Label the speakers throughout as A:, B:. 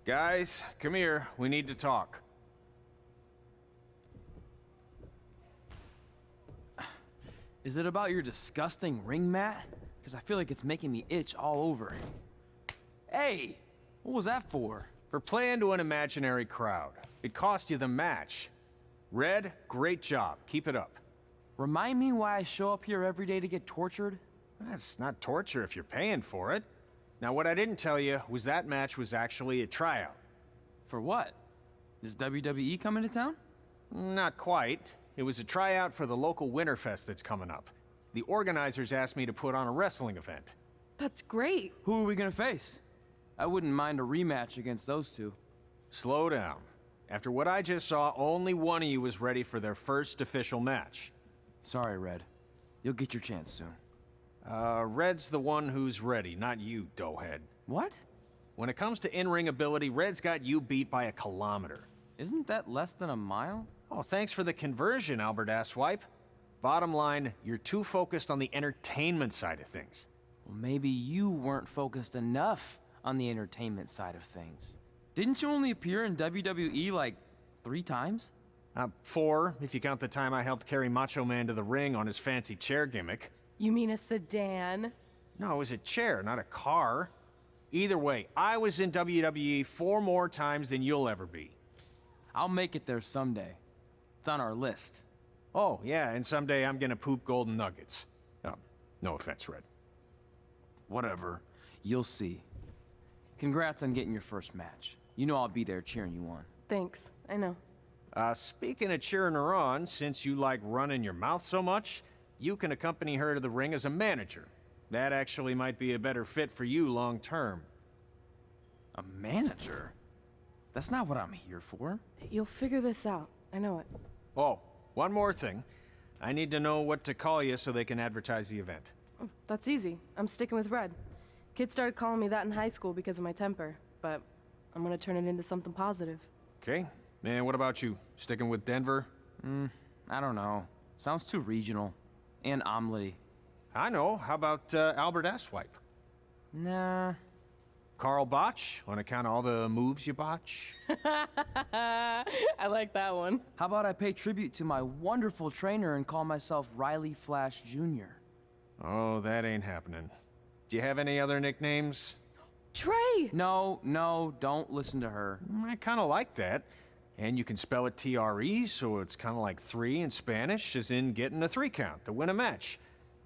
A: Guys, come here. We need to talk.
B: Is it about your disgusting ring mat? Because I feel like it's making me itch all over. Hey! What was that for?
A: For playing to an imaginary crowd. It cost you the match. Red, great job. Keep it up.
B: Remind me why I show up here every day to get tortured?
A: That's not torture if you're paying for it. Now, what I didn't tell you was that match was actually a tryout.
B: For what? Is WWE coming to town?
A: Not quite. It was a tryout for the local Winterfest that's coming up. The organizers asked me to put on a wrestling event.
C: That's great.
B: Who are we gonna face? I wouldn't mind a rematch against those two.
A: Slow down. After what I just saw, only one of you was ready for their first official match.
B: Sorry, Red. You'll get your chance soon.
A: Red's the one who's ready, not you, doughhead.
B: What?
A: When it comes to in-ring ability, Red's got you beat by a kilometer.
B: Isn't that less than a mile?
A: Oh, thanks for the conversion, Albert Asswipe. Bottom line, you're too focused on the entertainment side of things.
B: Well, maybe you weren't focused enough on the entertainment side of things. Didn't you only appear in WWE like 3 times?
A: 4, if you count the time I helped carry Macho Man to the ring on his fancy chair gimmick.
C: You mean a sedan?
A: No, it was a chair, not a car. Either way, I was in WWE 4 more times than you'll ever be.
B: I'll make it there someday. It's on our list.
A: Oh, yeah, and someday I'm gonna poop golden nuggets. Oh, no offense, Red.
B: Whatever. You'll see. Congrats on getting your first match. You know I'll be there cheering you on.
C: Thanks, I know.
A: Speaking of cheering her on, since you like running your mouth so much, you can accompany her to the ring as a manager. That actually might be a better fit for you long term.
B: A manager? That's not what I'm here for.
C: You'll figure this out. I know it.
A: Oh, one more thing. I need to know what to call you so they can advertise the event.
C: Oh, that's easy. I'm sticking with Red. Kids started calling me that in high school because of my temper, but I'm gonna turn it into something positive.
A: Okay. And what about you? Sticking with Denver?
B: I don't know. Sounds too regional. And omelette-y.
A: I know. How about Albert Asswipe?
B: Nah.
A: Carl Botch, on account of all the moves you botch?
C: I like that one.
B: How about I pay tribute to my wonderful trainer and call myself Riley Flash Jr.?
A: Oh, that ain't happening. Do you have any other nicknames?
C: Trey!
B: No, don't listen to her.
A: I kind of like that. And you can spell it T-R-E, so it's kind of like 3 in Spanish, as in getting a 3 count to win a match.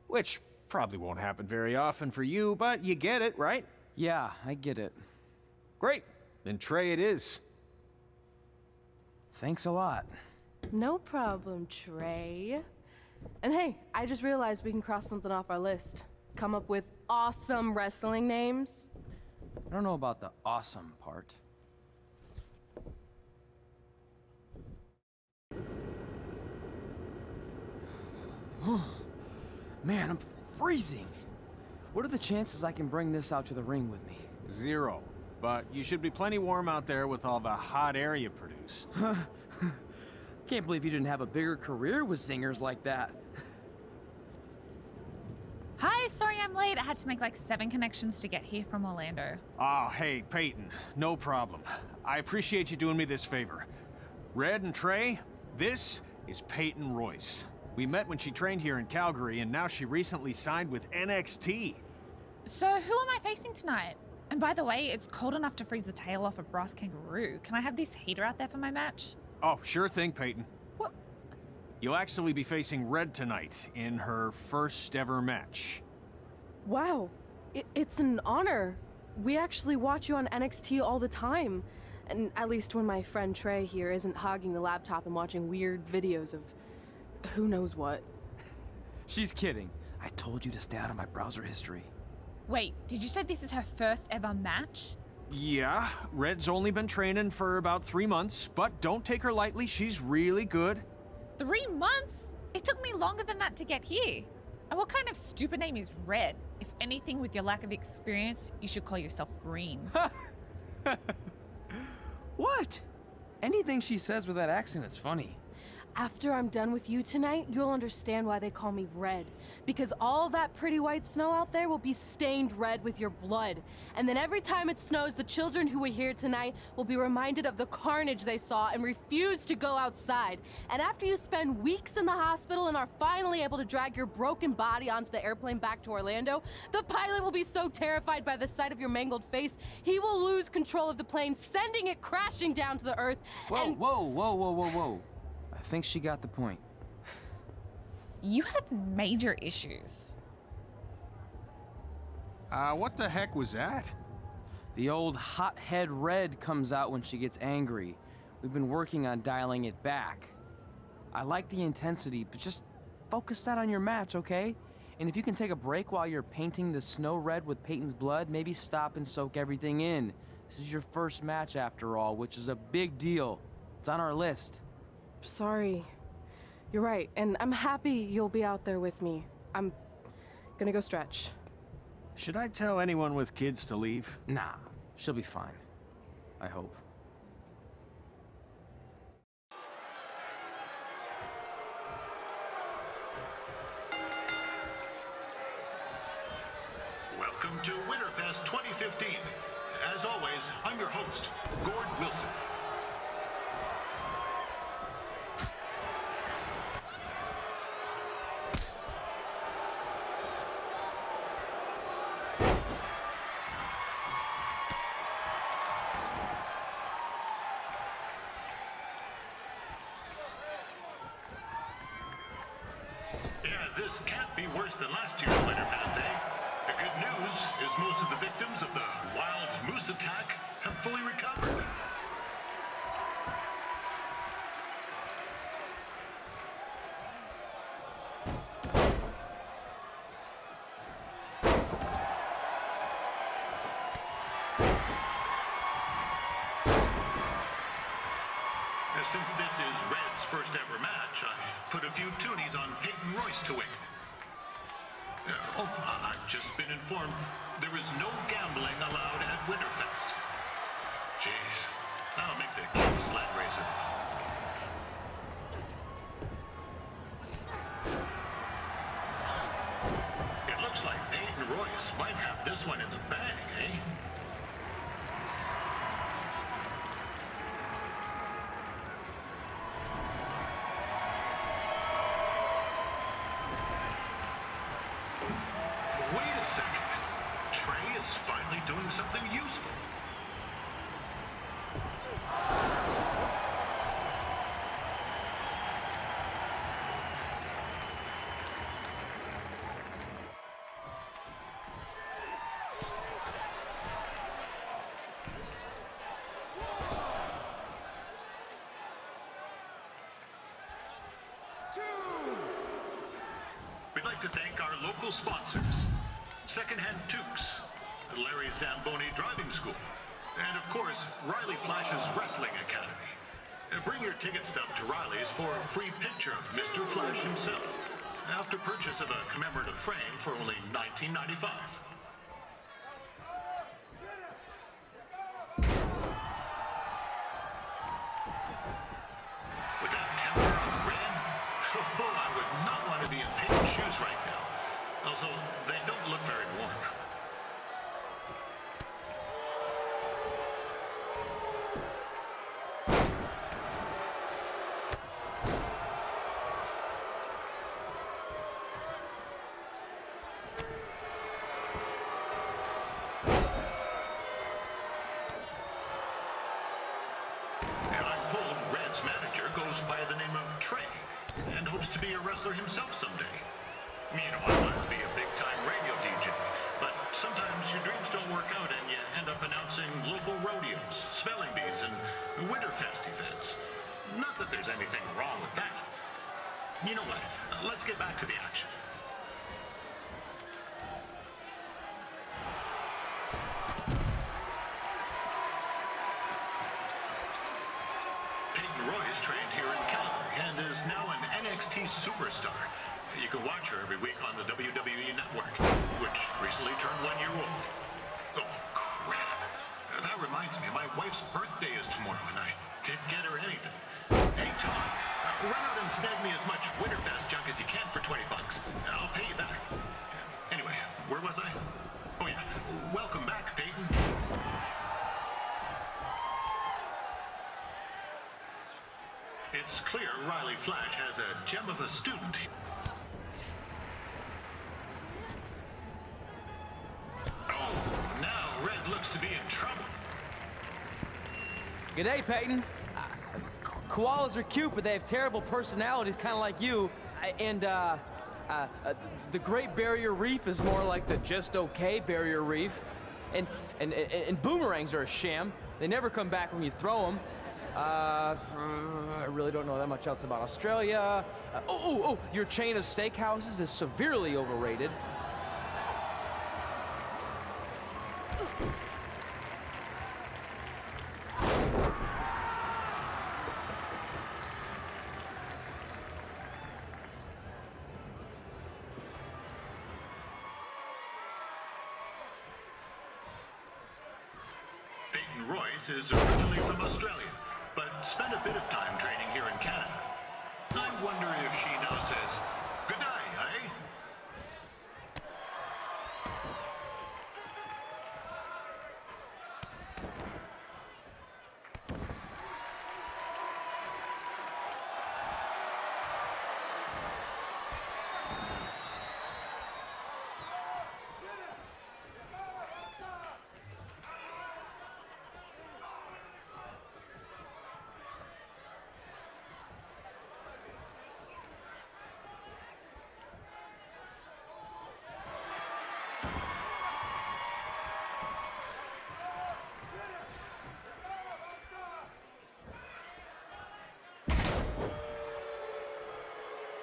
A: Which probably won't happen very often for you, but you get it, right?
B: Yeah, I get it.
A: Great. Then Trey it is.
B: Thanks a lot.
C: No problem, Trey. And hey, I just realized we can cross something off our list. Come up with awesome wrestling names.
B: I don't know about the awesome part. Man, I'm freezing. What are the chances I can bring this out to the ring with me?
A: 0. But you should be plenty warm out there with all the hot air you produce.
B: Can't believe you didn't have a bigger career with singers like that.
D: Hi, sorry I'm late. I had to make like 7 connections to get here from Orlando.
A: Oh, hey, Peyton. No problem. I appreciate you doing me this favor. Red and Trey, this is Peyton Royce. We met when she trained here in Calgary, and now she recently signed with NXT.
D: So who am I facing tonight? And by the way, it's cold enough to freeze the tail off a brass kangaroo. Can I have this heater out there for my match?
A: Oh, sure thing, Peyton.
D: What?
A: You'll actually be facing Red tonight in her first ever match.
C: Wow, it's an honor. We actually watch you on NXT all the time. And at least when my friend Trey here isn't hogging the laptop and watching weird videos of who knows what.
B: She's kidding. I told you to stay out of my browser history.
D: Wait, did you say this is her first ever match?
A: Yeah, Red's only been training for about 3 months, but don't take her lightly, she's really good.
D: 3 months? It took me longer than that to get here. And what kind of stupid name is Red? If anything, with your lack of experience, you should call yourself Green.
B: What? Anything she says with that accent is funny.
C: After I'm done with you tonight, you'll understand why they call me Red. Because all that pretty white snow out there will be stained red with your blood. And then every time it snows, the children who were here tonight will be reminded of the carnage they saw and refuse to go outside. And after you spend weeks in the hospital and are finally able to drag your broken body onto the airplane back to Orlando, the pilot will be so terrified by the sight of your mangled face, he will lose control of the plane, sending it crashing down to the earth.
B: Whoa. I think she got the point.
D: You have major issues.
A: What the heck was that?
B: The old hothead Red comes out when she gets angry. We've been working on dialing it back. I like the intensity, but just focus that on your match, okay? And if you can take a break while you're painting the snow red with Peyton's blood, maybe stop and soak everything in. This is your first match after all, which is a big deal. It's on our list.
C: Sorry. You're right, and I'm happy you'll be out there with me. I'm gonna go stretch.
A: Should I tell anyone with kids to leave?
B: Nah, she'll be fine. I hope.
E: Welcome to Winterfest 2015. As always, I'm your host, Gord Wilson. This can't be worse than last year's Winterfest, eh? The good news is most of the victims of the wild moose attack have fully recovered. Since this is Red's first ever match, I put a few toonies on Peyton Royce to win. I've just been informed there is no gambling allowed at Winterfest. Jeez, that'll make the kids' sled races. It looks like Peyton Royce might have this one in the bag, eh? Finally doing something useful. We'd like to thank our local sponsors, Secondhand Toques, Larry Zamboni Driving School, and of course, Riley Flash's Wrestling Academy. Bring your ticket stub to Riley's for a free picture of Mr. Flash himself, after purchase of a commemorative frame for only $19.95. With that temper on Red, I would not want to be in Peyton's shoes right now. Also, they don't look very warm. And hopes to be a wrestler himself someday. You know, I want to be a big-time radio DJ, but sometimes your dreams don't work out and you end up announcing local rodeos, spelling bees, and Winterfest events. Not that there's anything wrong with that. You know what? Let's get back to the action. Peyton Royce trained here in Calgary and is now an NXT superstar. You can watch her every week on the WWE Network, which recently turned 1 year old. Oh, crap. That reminds me, my wife's birthday is tomorrow, and I didn't get her anything. Hey, Tom, Run out and snag me as much Winterfest junk as you can for $20. I'll pay you back. Anyway, where was I? Oh yeah, welcome back, Peyton. It's clear Riley Flash has a gem of a student. Oh, now Red looks to be in trouble.
B: G'day, Peyton. Koalas are cute, but they have terrible personalities, kind of like you. The Great Barrier Reef is more like the just okay Barrier Reef. And boomerangs are a sham. They never come back when you throw them. I really don't know that much else about Australia. Your chain of steakhouses is severely overrated.
E: Peyton Royce is originally from Australia, but spent a bit of time training here in Canada. I wonder if she now says, good day, eh?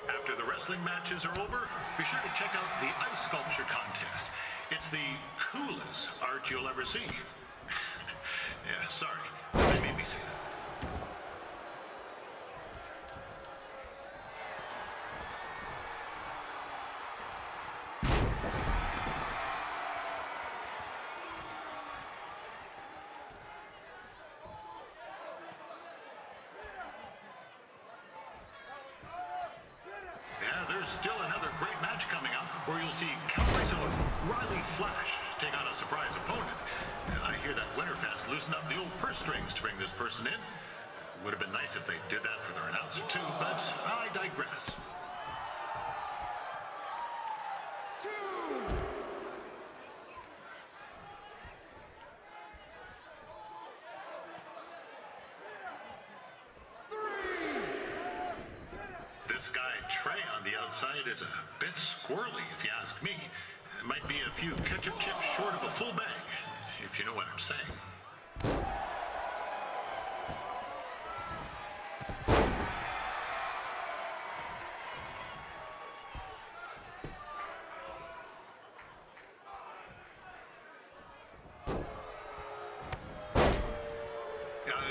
E: After the wrestling matches are over, be sure to check out the ice sculpture contest. It's the coolest art you'll ever see. Yeah, sorry. They made me say that. There's still another great match coming up where you'll see Calgary's own Riley Flash take on a surprise opponent. I hear that Winterfest loosened up the old purse strings to bring this person in. Would have been nice if they did that for their announcer too, but I digress. This guy Trey on the outside is a bit squirrely, if you ask me. It might be a few ketchup chips short of a full bag, if you know what I'm saying.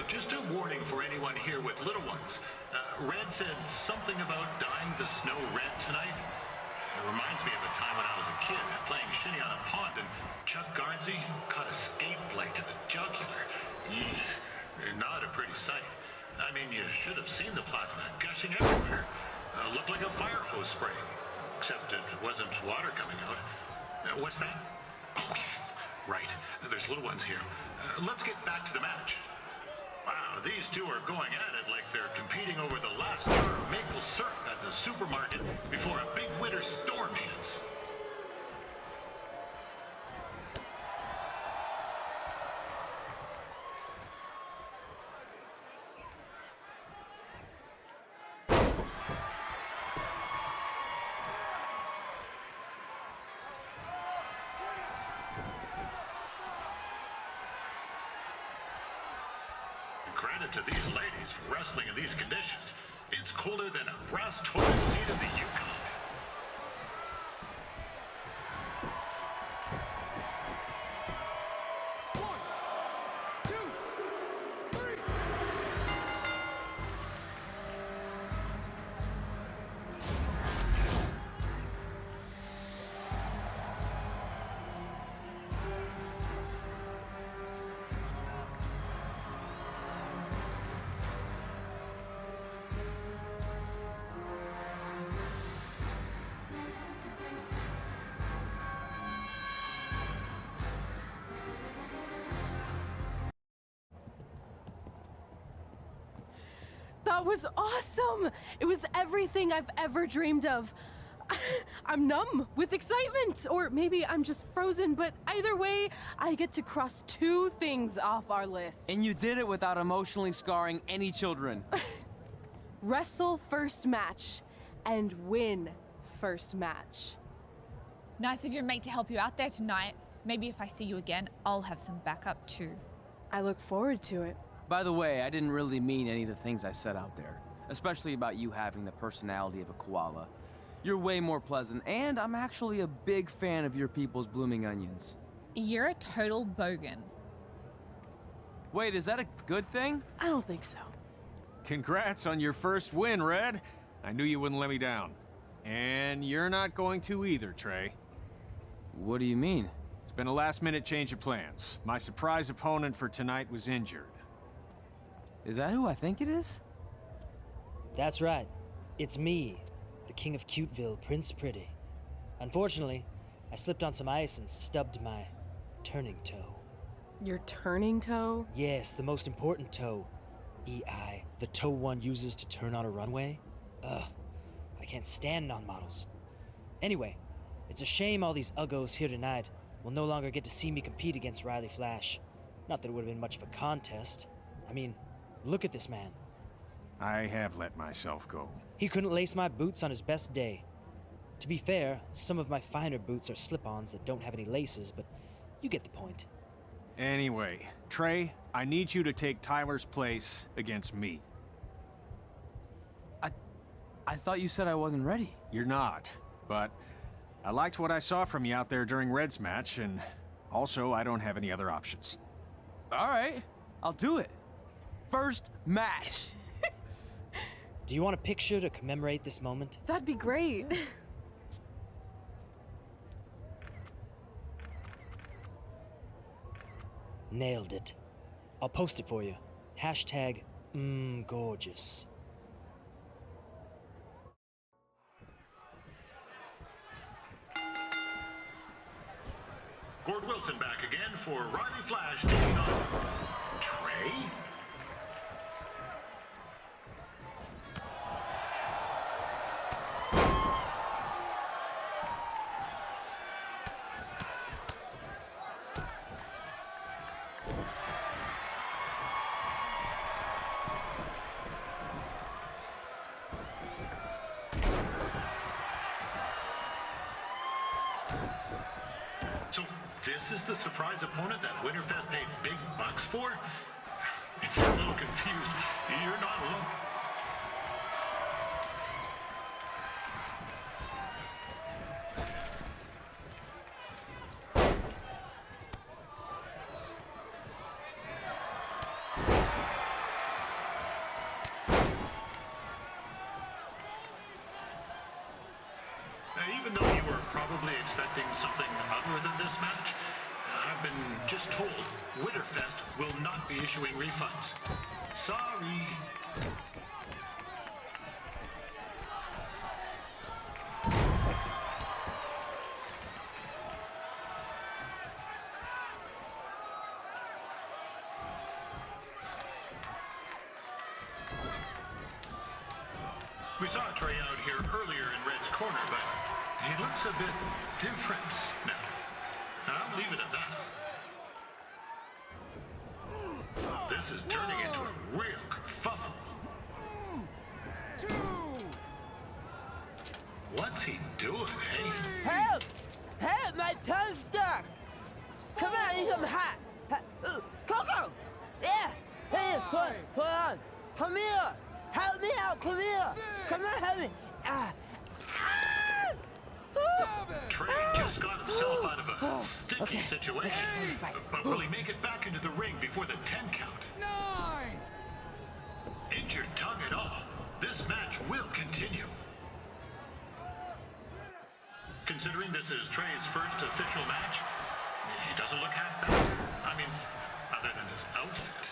E: Just a warning for anyone here with little ones. Red said something about dyeing the snow red tonight. It reminds me of a time when I was a kid playing shinny on a pond and Chuck Garnsey caught a skate blade to the jugular. Eesh, not a pretty sight. I mean, you should have seen the plasma gushing everywhere. Looked like a fire hose spraying, except it wasn't water coming out. What's that? Oh, right. There's little ones here. Let's get back to the match. Wow, these two are going at it like they're competing over the last jar of maple syrup at the supermarket before a big winter storm hits. Credit to these ladies for wrestling in these conditions. It's colder than a brass toilet seat in the Yukon.
C: That was awesome! It was everything I've ever dreamed of. I'm numb with excitement, or maybe I'm just frozen, but either way, I get to cross 2 things off our list.
B: And you did it without emotionally scarring any children.
C: Wrestle first match and win first match.
D: Nice of your mate to help you out there tonight. Maybe if I see you again, I'll have some backup too.
C: I look forward to it.
B: By the way, I didn't really mean any of the things I said out there, especially about you having the personality of a koala. You're way more pleasant, and I'm actually a big fan of your people's blooming onions.
D: You're a total bogan.
B: Wait, is that a good thing?
C: I don't think so.
A: Congrats on your first win, Red. I knew you wouldn't let me down. And you're not going to either, Trey.
B: What do you mean?
A: It's been a last-minute change of plans. My surprise opponent for tonight was injured.
B: Is that who I think it is?
F: That's right. It's me, the King of Cuteville, Prince Pretty. Unfortunately, I slipped on some ice and stubbed my turning toe.
C: Your turning toe?
F: Yes, the most important toe. EI, the toe one uses to turn on a runway. Ugh, I can't stand non-models. Anyway, it's a shame all these uggos here tonight will no longer get to see me compete against Riley Flash. Not that it would have been much of a contest. I mean, look at this man.
A: I have let myself go.
F: He couldn't lace my boots on his best day. To be fair, some of my finer boots are slip-ons that don't have any laces, but you get the point.
A: Anyway, Trey, I need you to take Tyler's place against me.
B: I thought you said I wasn't ready.
A: You're not, but I liked what I saw from you out there during Red's match, and also I don't have any other options.
B: All right, I'll do it. First match.
F: Do you want a picture to commemorate this moment?
C: That'd be great.
F: Nailed it. I'll post it for you. Hashtag gorgeous.
E: Gord Wilson back again for Riley Flash taking on Trey. So this is the surprise opponent that Winterfest paid big bucks for? If you're a little confused, you're not alone. Even though you were probably expecting something other than this match, I've been just told Winterfest will not be issuing refunds. Sorry. We saw Trey out here earlier in Red's corner, but he looks a bit different now. I'll leave it at that. This is turning into a real kerfuffle. What's he doing, eh?
G: Help! Help! My tongue's stuck! Come on, I need some hot! Coco! Yeah! Hey, hold on! Come here! Help me out! Come here! Come on, help me!
E: Trey just got himself out of a sticky situation. But will he make it back into the ring before the 10 count?
A: 9!
E: Injured tongue and all, this match will continue. Considering this is Trey's first official match, he doesn't look half bad. I mean, other than his outfit.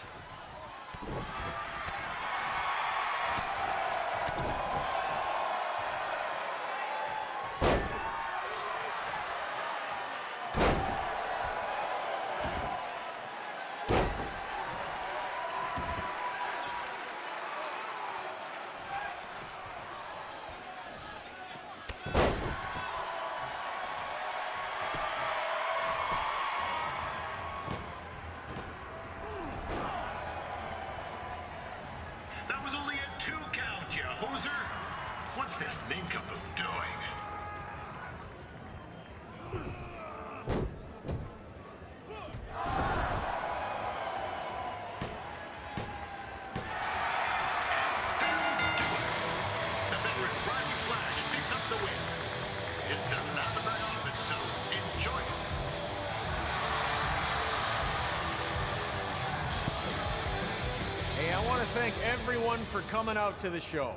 A: thank everyone for coming out to the show.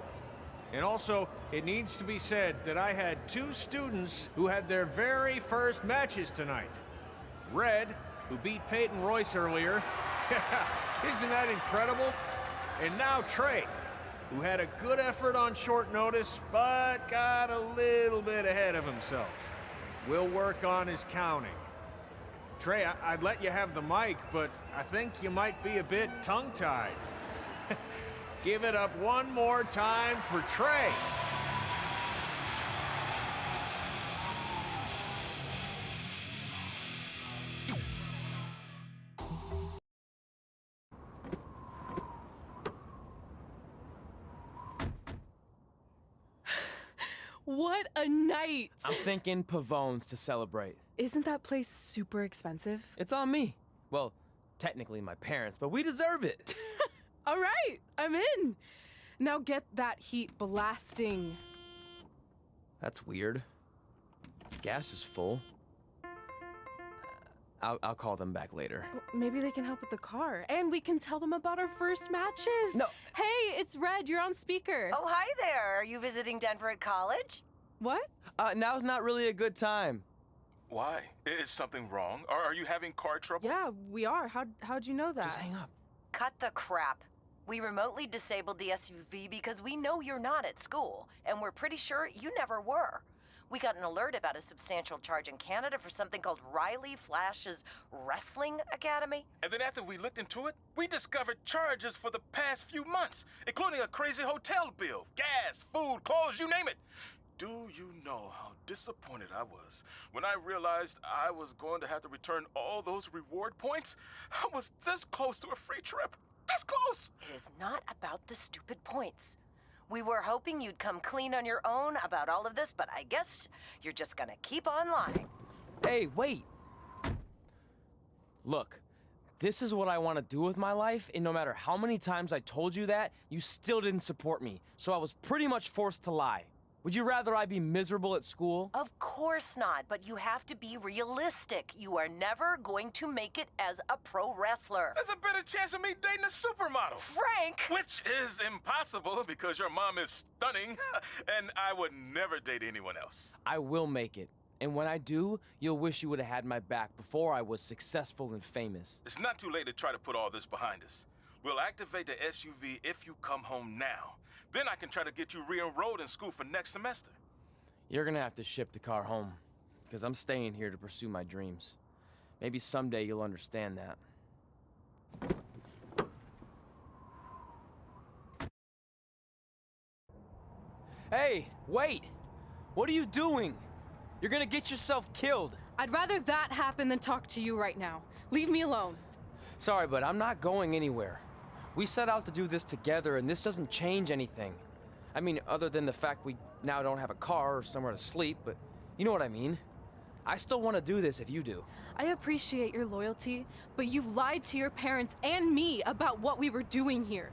A: And also, it needs to be said that I had 2 students who had their very first matches tonight. Red, who beat Peyton Royce earlier. Isn't that incredible? And now Trey, who had a good effort on short notice, but got a little bit ahead of himself. We'll work on his counting. Trey, I'd let you have the mic, but I think you might be a bit tongue-tied. Give it up one more time for Trey.
C: What a night!
B: I'm thinking Pavone's to celebrate.
C: Isn't that place super expensive?
B: It's on me. Well, technically my parents, but we deserve it.
C: All right, I'm in. Now get that heat blasting.
B: That's weird. Gas is full. I'll call them back later.
C: Maybe they can help with the car. And we can tell them about our first matches.
B: No.
C: Hey, it's Red. You're on speaker.
H: Oh, hi there. Are you visiting Denver at college?
C: What?
B: Now's not really a good time.
I: Why? Is something wrong? Are you having car trouble?
C: Yeah, we are. How'd you know that?
B: Just hang up.
H: Cut the crap. We remotely disabled the SUV because we know you're not at school, and we're pretty sure you never were. We got an alert about a substantial charge in Canada for something called Riley Flash's Wrestling Academy.
I: And then after we looked into it, we discovered charges for the past few months, including a crazy hotel bill, gas, food, clothes, you name it. Do you know how disappointed I was when I realized I was going to have to return all those reward points? I was this close to a free trip. This close!
H: It is not about the stupid points. We were hoping you'd come clean on your own about all of this, but I guess you're just gonna keep on lying.
B: Hey, wait! Look, this is what I want to do with my life, and no matter how many times I told you that, you still didn't support me, so I was pretty much forced to lie. Would you rather I be miserable at school?
H: Of course not, but you have to be realistic. You are never going to make it as a pro wrestler.
I: There's a better chance of me dating a supermodel.
H: Frank!
I: Which is impossible because your mom is stunning, and I would never date anyone else.
B: I will make it. And when I do, you'll wish you would have had my back before I was successful and famous.
I: It's not too late to try to put all this behind us. We'll activate the SUV if you come home now. Then I can try to get you re-enrolled in school for next semester.
B: You're gonna have to ship the car home, because I'm staying here to pursue my dreams. Maybe someday you'll understand that. Hey, wait! What are you doing? You're gonna get yourself killed.
C: I'd rather that happen than talk to you right now. Leave me alone.
B: Sorry, but I'm not going anywhere. We set out to do this together, and this doesn't change anything. I mean, other than the fact we now don't have a car or somewhere to sleep, but you know what I mean. I still want to do this if you do.
C: I appreciate your loyalty, but you lied to your parents and me about what we were doing here.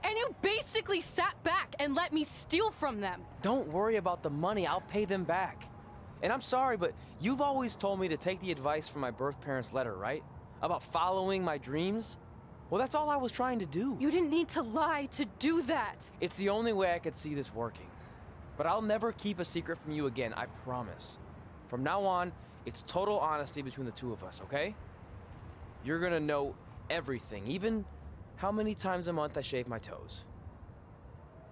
C: And you basically sat back and let me steal from them.
B: Don't worry about the money, I'll pay them back. And I'm sorry, but you've always told me to take the advice from my birth parents' letter, right? About following my dreams? Well, that's all I was trying to do.
C: You didn't need to lie to do that.
B: It's the only way I could see this working. But I'll never keep a secret from you again, I promise. From now on, it's total honesty between the two of us, okay? You're gonna know everything, even how many times a month I shave my toes.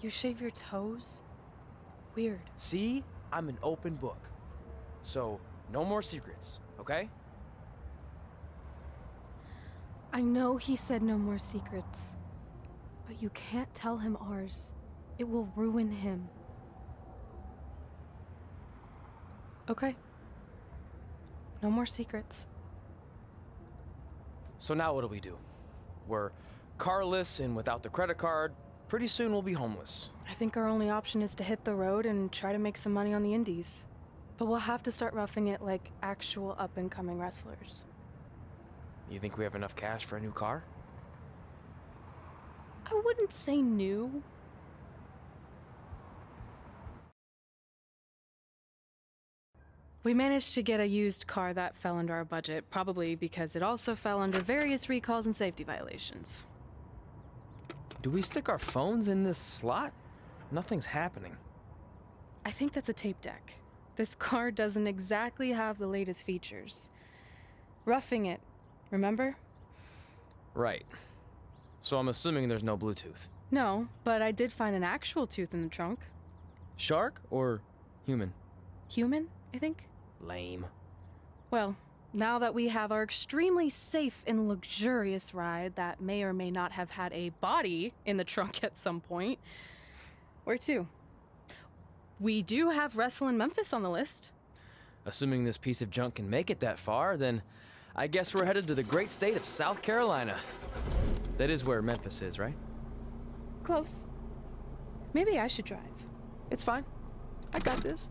C: You shave your toes? Weird.
B: See? I'm an open book. So, no more secrets, okay?
C: I know he said no more secrets, but you can't tell him ours. It will ruin him. Okay. No more secrets.
B: So now what do we do? We're carless and without the credit card. Pretty soon we'll be homeless.
C: I think our only option is to hit the road and try to make some money on the indies. But we'll have to start roughing it like actual up-and-coming wrestlers.
B: You think we have enough cash for a new car?
C: I wouldn't say new. We managed to get a used car that fell under our budget, probably because it also fell under various recalls and safety violations.
B: Do we stick our phones in this slot? Nothing's happening.
C: I think that's a tape deck. This car doesn't exactly have the latest features. Roughing it, remember?
B: Right. So I'm assuming there's no Bluetooth.
C: No, but I did find an actual tooth in the trunk.
B: Shark or human?
C: Human, I think.
B: Lame.
C: Well, now that we have our extremely safe and luxurious ride that may or may not have had a body in the trunk at some point, where to? We do have Wrestle in Memphis on the list.
B: Assuming this piece of junk can make it that far, then I guess we're headed to the great state of South Carolina. That is where Memphis is, right?
C: Close. Maybe I should drive.
B: It's fine. I got this.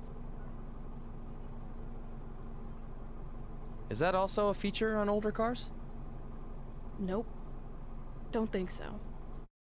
B: Is that also a feature on older cars?
C: Nope. Don't think so.